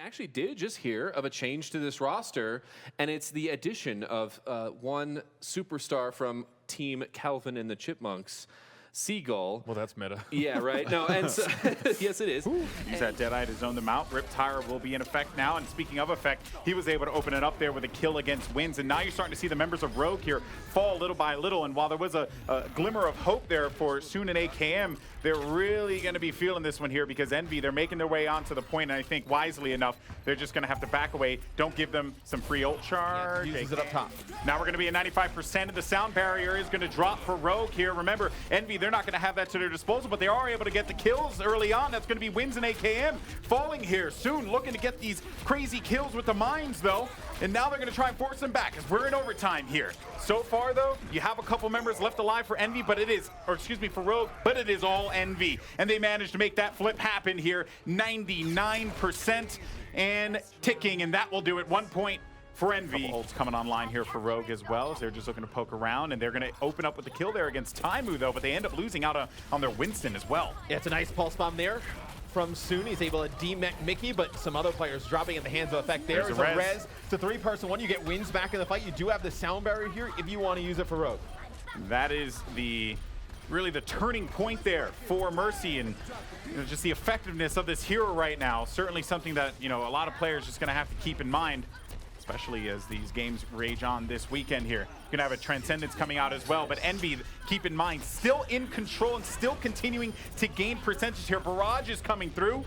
actually did just hear of a change to this roster, and it's the addition of one superstar from Team Calvin and the Chipmunks, Seagull. Well, that's meta. Yeah, right. No, and so, yes, it is. Use that Deadeye to zone them out. Riptire will be in effect now, and speaking of effect, he was able to open it up there with a kill against Wins, and now you're starting to see the members of Rogue here fall little by little, and while there was a glimmer of hope there for Soon and AKM, they're really going to be feeling this one here because Envy, they're making their way onto the point, and I think wisely enough, they're just going to have to back away. Don't give them some free ult charge. Yeah, uses it up top. Now we're going to be at 95%, of the sound barrier is going to drop for Rogue here. Remember, Envy, they're not going to have that to their disposal, but they are able to get the kills early on. That's going to be Wins and AKM falling here soon, looking to get these crazy kills with the mines, though. And now they're going to try and force them back as we're in overtime here. So far, though, you have a couple members left alive for Envy, but it is, or excuse me, for Rogue, but it is all Envy. And they managed to make that flip happen here. 99% and ticking, and that will do it. 1 point for Envy. Ults coming online here for Rogue as well, as they're just looking to poke around, and they're going to open up with the kill there against Taimou, though, but they end up losing out on their Winston as well. Yeah, it's a nice pulse bomb there from Soon. He's able to demech Mickie, but some other players dropping in the Hanzo effect there. There's It's a a res. res. It's a three-person one. You get Wins back in the fight. You do have the sound barrier here if you want to use it for Rogue. That is really the turning point there for Mercy, and just the effectiveness of this hero right now. Certainly something that a lot of players just going to have to keep in mind, especially as these games rage on this weekend here. You're gonna have a Transcendence coming out as well, but Envy, keep in mind, still in control and still continuing to gain percentage here. Barrage is coming through.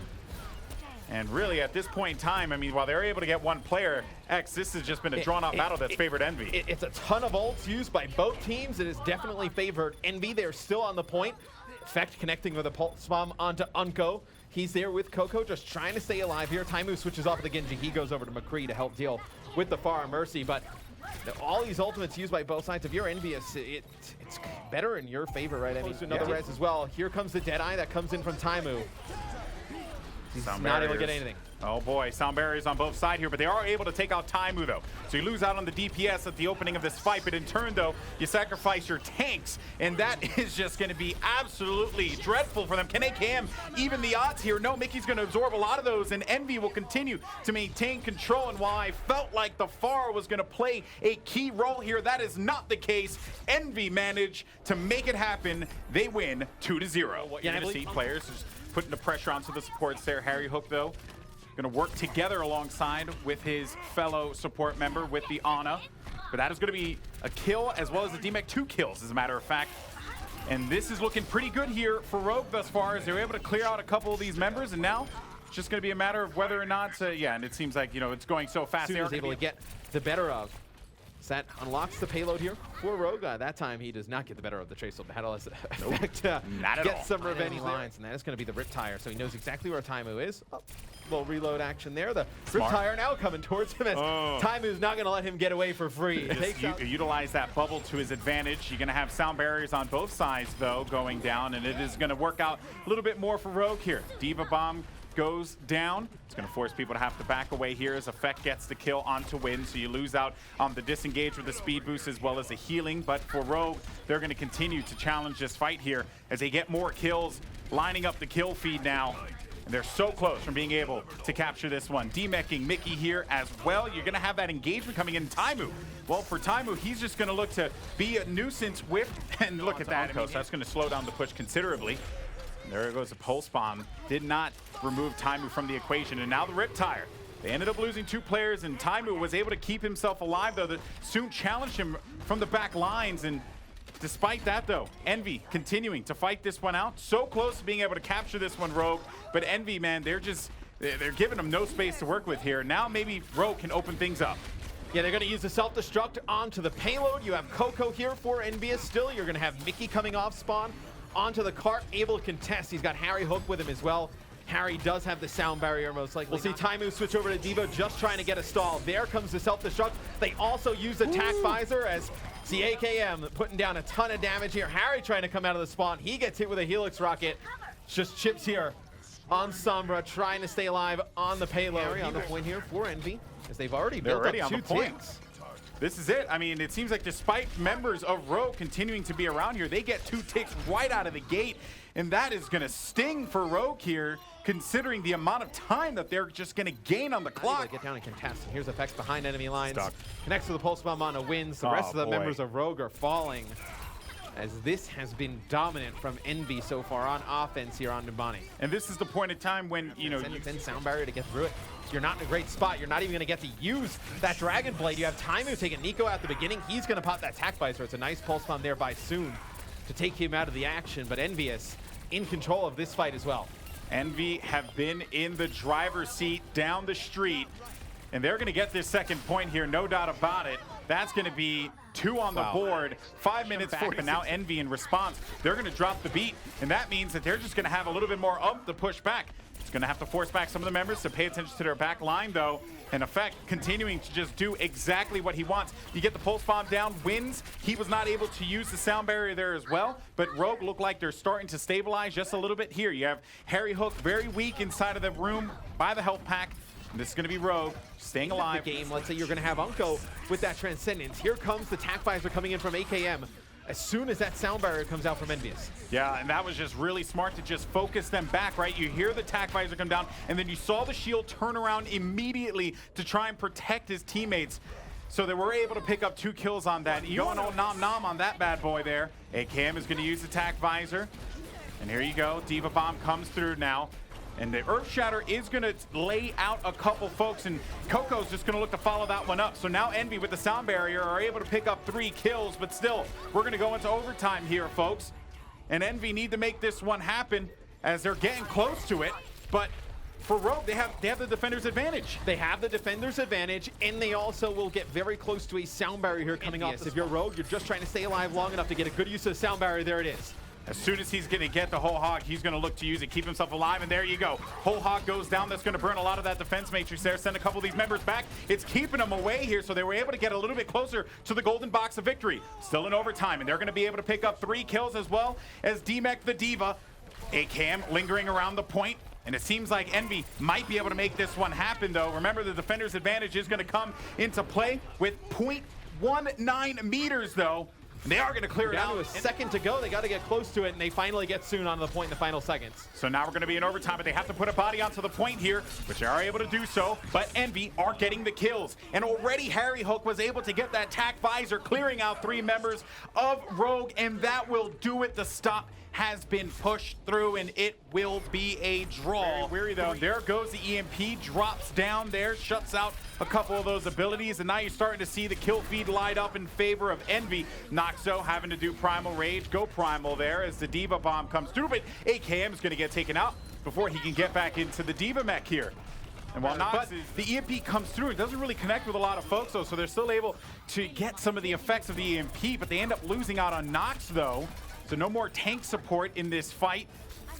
And really, at this point in time, I mean, while they're able to get one player, this has just been a drawn-out battle that's favored Envy. It's a ton of ults used by both teams. It is definitely favored Envy. They're still on the point. Effect connecting with a pulse bomb onto uNKOE. He's there with Coco, just trying to stay alive here. Taimou switches off of the Genji. He goes over to McCree to help deal with the Pharah Mercy, but all these ultimates used by both sides. If you're EnVyUs, it's better in your favor, right? I mean, another res as well. Here comes the Deadeye that comes in from Taimou. He's not able to get anything. Oh boy, sound barriers on both sides here, but they are able to take out Taimou though. So you lose out on the DPS at the opening of this fight, but in turn though, you sacrifice your tanks, and that is just going to be absolutely dreadful for them. Can AKM even the odds here? No, Mickey's going to absorb a lot of those, and Envy will continue to maintain control, and while I felt like the Pharah was going to play a key role here, that is not the case. Envy managed to make it happen. They win 2-0. What you're going to see players just putting the pressure onto the supports there. Harry Hook though, going to work together alongside with his fellow support member with the Ana. But that is going to be a kill as well as a DMEC 2 kills, as a matter of fact. And this is looking pretty good here for Rogue thus far, as they're able to clear out a couple of these members, and now it's just going to be a matter of whether or not, yeah, and it seems like, it's going so fast. Soon is able to get the better of. So that unlocks the payload here for Rogue. That time he does not get the better of the traceable battle as effect. Not at all. Get some revenge lines, and that is going to be the Riptire, so he knows exactly where Taimou is. Oh, little reload action there. The Riptire now coming towards him as Taimou's not going to let him get away for free. Utilize that bubble to his advantage. You're going to have sound barriers on both sides, though, going down, and it is going to work out a little bit more for Rogue here. Diva Bomb goes down. It's going to force people to have to back away here as Effect gets the kill onto Win, so you lose out on the disengage with the speed boost as well as the healing. But for Rogue, they're going to continue to challenge this fight here as they get more kills, lining up the kill feed now. And they're so close from being able to capture this one. Demeching Mickie here as well. You're going to have that engagement coming in. Taimou. Well, for Taimou, he's just going to look to be a nuisance whip. And look at that. So that's going to slow down the push considerably. There goes a pulse bomb. Did not remove Taimou from the equation. And now the Riptire. They ended up losing 2 players, and Taimou was able to keep himself alive, though. That soon challenged him from the back lines. And despite that, though, Envy continuing to fight this one out. So close to being able to capture this one, Rogue. But Envy, man, they're giving them no space to work with here. Now maybe Rogue can open things up. Yeah, they're going to use the self-destruct onto the payload. You have Coco here for EnVyUs still. You're going to have Mickie coming off spawn onto the cart, able to contest. He's got Harry Hook with him as well. Harry does have the sound barrier most likely. We'll see Taimou switch over to Diva, just trying to get a stall. There comes the self-destruct. They also use attack visor as see AKM putting down a ton of damage here. Harry trying to come out of the spawn. He gets hit with a Helix rocket. Just chips here on Sombra, trying to stay alive on the payload. Harry on the point here for Envy, as they've already built up 2 tanks. this is it. I mean, it seems like despite members of Rogue continuing to be around here, they get 2 ticks right out of the gate. And that is going to sting for Rogue here, considering the amount of time that they're just going to gain on the clock. Get down and contest. And here's effects behind enemy lines. Stuck. Connects to the pulse bomb on a wins. The rest of the members of Rogue are falling, as this has been dominant from Envy so far on offense here on Numbani. And this is the point in time when, you know, It's in sound barrier to get through it. You're not in a great spot. You're not even going to get to use that Dragon Blade. You have Taimou taking Nico at the beginning. He's going to pop that attack visor. It's a nice pulse bomb there by Soon to take him out of the action. But EnVyUs in control of this fight as well. Envy have been in the driver's seat down the street, and they're going to get this second point here, no doubt about it. That's going to be 2 on the board, 5 minutes forward, and now Envy in response. They're going to drop the beat, and that means that they're just going to have a little bit more to push back. It's going to have to force back some of the members to pay attention to their back line, though. And Effect continuing to just do exactly what he wants. You get the pulse bomb down, wins. He was not able to use the sound barrier there as well, but Rogue look like they're starting to stabilize just a little bit here. You have Harry Hook very weak inside of the room by the health pack. And this is going to be Rogue staying alive. The game, let's say you're going to have uNKOE with that Transcendence. Here comes the attack visor coming in from AKM as soon as that sound barrier comes out from EnVyUs. Yeah, and that was just really smart to just focus them back, right? You hear the attack visor come down, and then you saw the shield turn around immediately to try and protect his teammates. So they were able to pick up 2 kills on that. Going all nom-nom on that bad boy there. AKM is going to use attack visor. And here you go. D.Va Bomb comes through now. And the Earth Shatter is going to lay out a couple folks, and Coco's just going to look to follow that one up. So now Envy with the sound barrier are able to pick up 3 kills, but still, we're going to go into overtime here, folks. And Envy need to make this one happen as they're getting close to it. But for Rogue, they have the defender's advantage. They have the defender's advantage, and they also will get very close to a sound barrier here coming off. If you're Rogue, you're just trying to stay alive long enough to get a good use of the sound barrier. There it is. As soon as he's going to get the whole hog, he's going to look to use it, keep himself alive, and there you go. Whole hog goes down. That's going to burn a lot of that defense matrix there, send a couple of these members back. It's keeping them away here, so they were able to get a little bit closer to the golden box of victory. Still in overtime, and they're going to be able to pick up 3 kills as well as DMEC the Diva. AKM lingering around the point, and it seems like Envy might be able to make this one happen, though. Remember, the defender's advantage is going to come into play with 0.19 meters, though. They are going to clear it out. Down to a second to go. They got to get close to it, and they finally get Soon onto the point in the final seconds. So now we're going to be in overtime, but they have to put a body onto the point here, which they are able to do so. But Envy are getting the kills. And already Harry Hook was able to get that attack visor, clearing out 3 members of Rogue, and that will do it. The stop has been pushed through, and it will be a draw. Very weary, though. There goes the EMP, drops down there, shuts out a couple of those abilities, and now you're starting to see the kill feed light up in favor of Envy. Noxo having to do Primal Rage, go Primal there as the Diva Bomb comes through, but AKM is going to get taken out before he can get back into the Diva mech here. And while the EMP comes through, it doesn't really connect with a lot of folks, though, so they're still able to get some of the effects of the EMP, but they end up losing out on Nox, though. So no more tank support in this fight.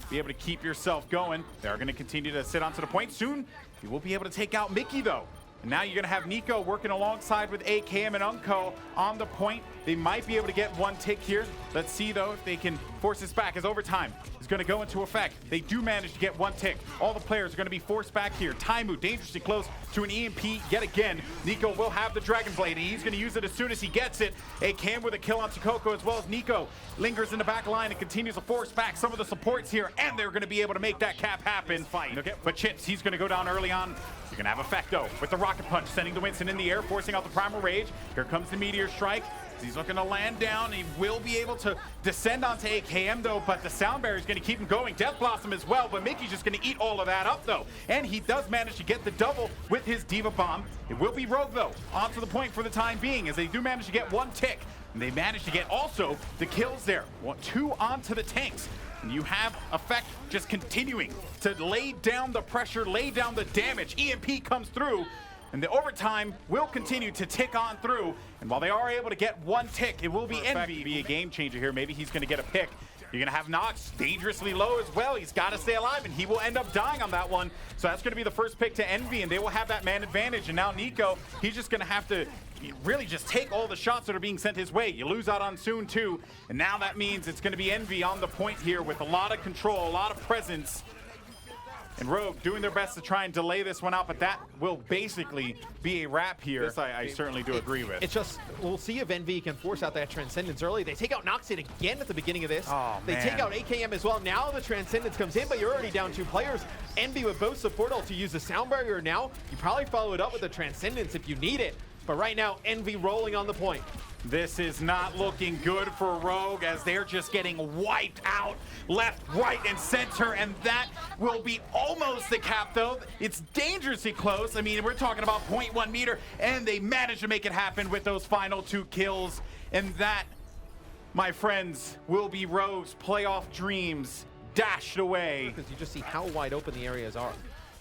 Be able to keep yourself going. They're going to continue to sit onto the point. Soon, you will be able to take out Mickie, though. And now you're going to have Nico working alongside with AKM and uNKOE on the point. They might be able to get 1 tick here. Let's see, though, if they can force this back as overtime is going to go into effect. They do manage to get 1 tick. All the players are going to be forced back here. Taimou dangerously close to an EMP yet again. Nico will have the Dragon Blade, and he's going to use it as soon as he gets it. AKM with a kill on Coco, as well as Nico lingers in the back line and continues to force back some of the supports here, and they're going to be able to make that cap happen. But Chips, he's going to go down early on. You're going to have Effect, though, with the Rocket Punch, sending the Winston in the air, forcing out the Primal Rage. Here comes the Meteor Strike. He's looking to land down. He will be able to descend onto AKM, though, but the sound barrier is going to keep him going. Death Blossom as well, but Mickey's just going to eat all of that up, though. And he does manage to get the double with his Diva Bomb. It will be Rogue, though, onto the point for the time being, as they do manage to get 1 tick. And they manage to get also the kills there. 2 onto the tanks. And you have Effect just continuing to lay down the pressure, lay down the damage. EMP comes through. And the overtime will continue to tick on through. And while they are able to get 1 tick, it will be Envy. Be a game changer here. Maybe he's going to get a pick. You're going to have Nox dangerously low as well. He's got to stay alive, and he will end up dying on that one. So that's going to be the first pick to Envy, and they will have that man advantage. And now Nico, he's just going to have to really just take all the shots that are being sent his way. You lose out on Soon, too. And now that means it's going to be Envy on the point here with a lot of control, a lot of presence. And Rogue doing their best to try and delay this one out, but that will basically be a wrap here. This I certainly do agree with. It's just, we'll see if EnVy can force out that Transcendence early. They take out Noxid again at the beginning of this. Oh, they man. take out AKM as well. Now the Transcendence comes in, but you're already down 2 players. EnVy with both support ult to use the Sound Barrier now. You probably follow it up with the Transcendence if you need it. But right now, EnVy rolling on the point. This is not looking good for Rogue as they're just getting wiped out left, right, and center, and that will be almost the cap, though. It's dangerously close. I mean, we're talking about 0.1 meter, and they managed to make it happen with those final 2 kills. And that, my friends, will be Rogue's playoff dreams dashed away. Because you just see how wide open the areas are.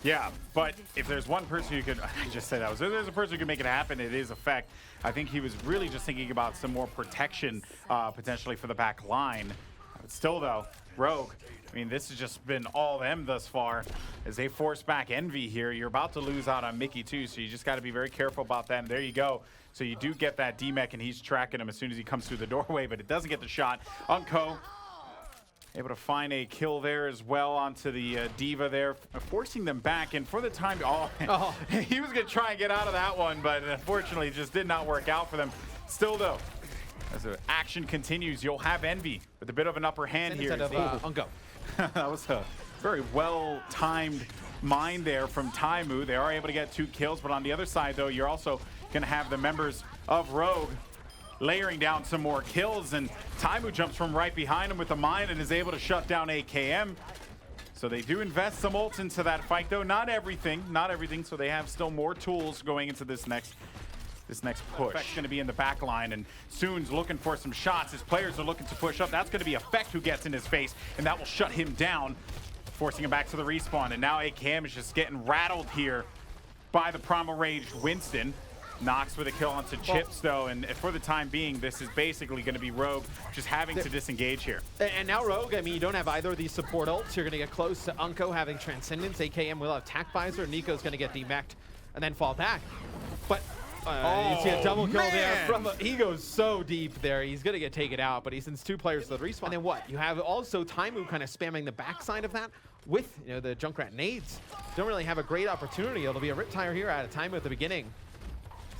Yeah, but if there's one person who could, I just said that, if there's a person who can make it happen, it is Effect. I think he was really just thinking about some more protection potentially for the back line. But still though, Rogue, I mean, this has just been all them thus far as they force back EnVy here. You're about to lose out on Mickie too, so you just got to be very careful about that. And there you go. So you do get that D-Mech, and he's tracking him as soon as he comes through the doorway, but it doesn't get the shot. uNKOE able to find a kill there as well onto the D.Va there, forcing them back. And for the time, he was going to try and get out of that one, but unfortunately it just did not work out for them. Still though, as the action continues, you'll have EnVy with a bit of an upper hand here. uNKOE. That was a very well-timed mine there from Taimou. They are able to get 2 kills, but on the other side though, you're also going to have the members of Rogue layering down some more kills, and Taimou jumps from right behind him with the mine and is able to shut down AKM. So they do invest some ults into that fight, though not everything, so they have still more tools going into this next push. Effect's going to be in the back line, and Soon's looking for some shots. His players are looking to push up. That's going to be Effect who gets in his face, and that will shut him down, forcing him back to the respawn. And now AKM is just getting rattled here by the Primal Rage Winston. Nox with a kill onto Chips, though, and for the time being, this is basically going to be Rogue just having to disengage here. And now Rogue, I mean, you don't have either of these support ults. You're going to get close to uNKOE having Transcendence. AKM will have Tac Visor. Nico's going to get demeched and then fall back. But you see a double kill there. He goes so deep there. He's going to get taken out, but he sends 2 players to the respawn. And then what? You have also Taimou kind of spamming the backside of that with the Junkrat nades. Don't really have a great opportunity. It'll be a Riptire here out of Taimou at the beginning.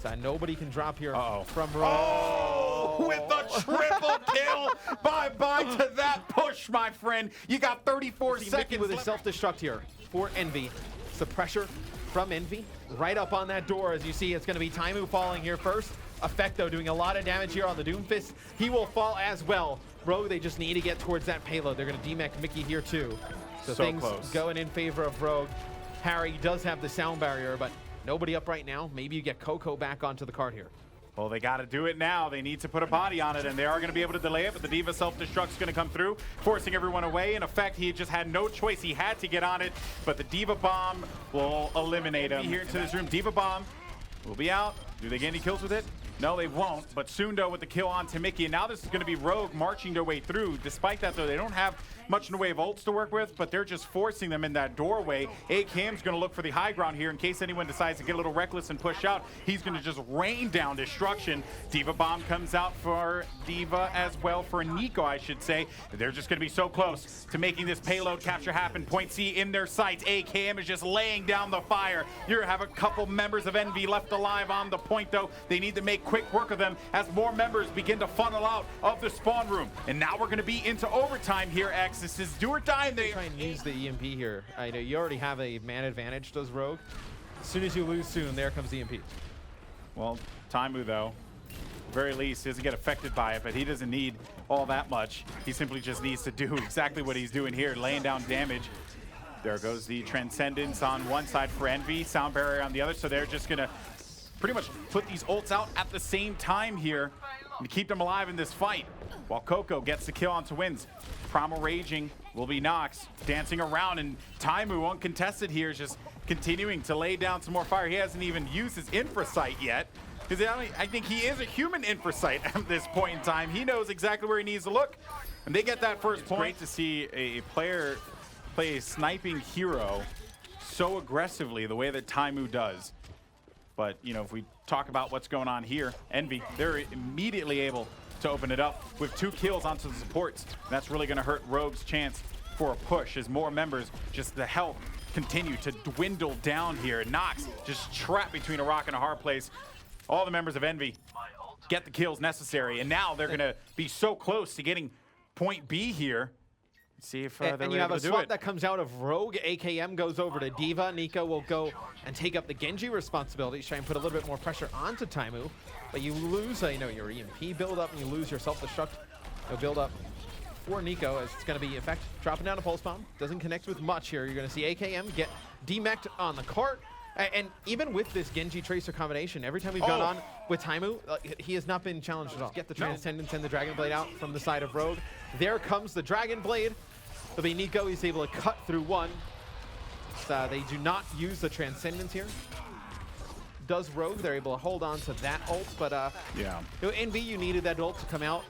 So nobody can drop here from Rogue. Oh, with the triple kill. Bye-bye to that push, my friend. You got 34 seconds Mickie with his self-destruct here for EnVy. It's the pressure from EnVy right up on that door. As you see, it's going to be Taimou falling here first. Effect, though, doing a lot of damage here on the Doomfist. He will fall as well. Rogue, they just need to get towards that payload. They're going to demech Mickie here, too. So things close. Going in favor of Rogue. Harry does have the sound barrier, but nobody up right now. Maybe you get Coco back onto the card here. Well, they got to do it now. They need to put a body on it, and they are going to be able to delay it, but the D.Va self-destruct's going to come through, forcing everyone away. In effect, he just had no choice. He had to get on it, but the D.Va bomb will eliminate him. Here into this room, D.Va bomb will be out. Do they get any kills with it? No, they won't, but Sundo with the kill on to Mickie, and now this is going to be Rogue marching their way through. Despite that, though, they don't have much in the way of ults to work with, but they're just forcing them in that doorway. AKM's going to look for the high ground here in case anyone decides to get a little reckless and push out. He's going to just rain down destruction. D.Va bomb comes out for D.Va as well, for Nico, I should say. They're just going to be so close to making this payload capture happen. Point C in their sights. AKM is just laying down the fire. You have a couple members of EnVy left alive on the point, though. They need to make quick work of them as more members begin to funnel out of the spawn room. And now we're going to be into overtime here, X. This is do or die. They try and use the EMP here. I know you already have a man advantage, does Rogue. As soon as you lose Soon, there comes the EMP. Well, Taimou, though, very least, doesn't get affected by it, but he doesn't need all that much. He simply just needs to do exactly what he's doing here, laying down damage. There goes the Transcendence on one side for EnVy, Sound Barrier on the other, so they're just going to pretty much put these ults out at the same time here and keep them alive in this fight, while Coco gets the kill onto wins. Primal Raging will be Nox dancing around, and Taimou uncontested here is just continuing to lay down some more fire. He hasn't even used his infrasight yet, because I think he is a human infrasight at this point in time. He knows exactly where he needs to look, and they get that first point. Great to see a player play a sniping hero so aggressively the way that Taimou does. But, you know, if we talk about what's going on here, EnVy, they're immediately able to open it up with 2 kills onto the supports. And that's really going to hurt Rogue's chance for a push as more members, just the health continue to dwindle down here. Nox just trapped between a rock and a hard place. All the members of Envy get the kills necessary, and now they're going to be so close to getting point B here. Let's see if they're and you have able a to do swap it. that comes out of Rogue. AKM goes over to Diva. Nico will go and take up the Genji responsibilities, try and put a little bit more pressure onto Taimou. But you lose, your EMP build up, and you lose your self-destruct build up for Nico, as it's going to be, in fact, dropping down a pulse bomb. Doesn't connect with much here. You're going to see AKM get demeched on the cart. And even with this Genji Tracer combination, every time we've gone on with Taimou, he has not been challenged at all. Get the Transcendence and the Dragon Blade out from the side of Rogue. There comes the Dragon Blade. It'll be Nico. He's able to cut through one. They do not use the Transcendence here. Does Rogue. They're able to hold on to that ult. But Envy, you needed that ult to come out.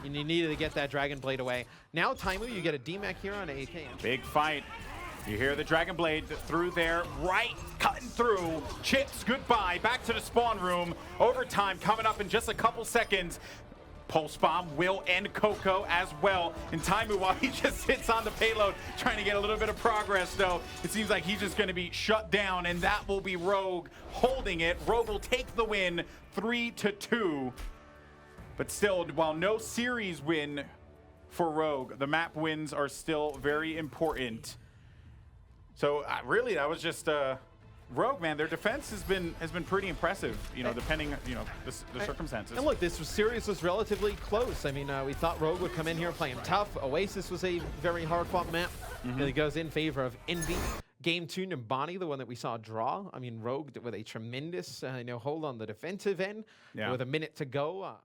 You needed to get that Dragon Blade away. Now Taimou, you get a DMAC here on AKM. Big fight. You hear the Dragon Blade through there, right, cutting through. Chips, goodbye, back to the spawn room. Overtime coming up in just a couple seconds. Pulse Bomb will end Coco as well. And Taimou, while he just sits on the payload, trying to get a little bit of progress, though, it seems like he's just going to be shut down, and that will be Rogue holding it. Rogue will take the win, 3-2. But still, while no series win for Rogue, the map wins are still very important. So really, that was just Rogue, man. Their defense has been pretty impressive, depending, the circumstances. And look, this series was relatively close. I mean, we thought Rogue would come in here playing tough. Oasis was a very hard-fought map. And it goes in favor of Envy. Game 2, Nimbani, the one that we saw draw. I mean, Rogue with a tremendous hold on the defensive end with a minute to go.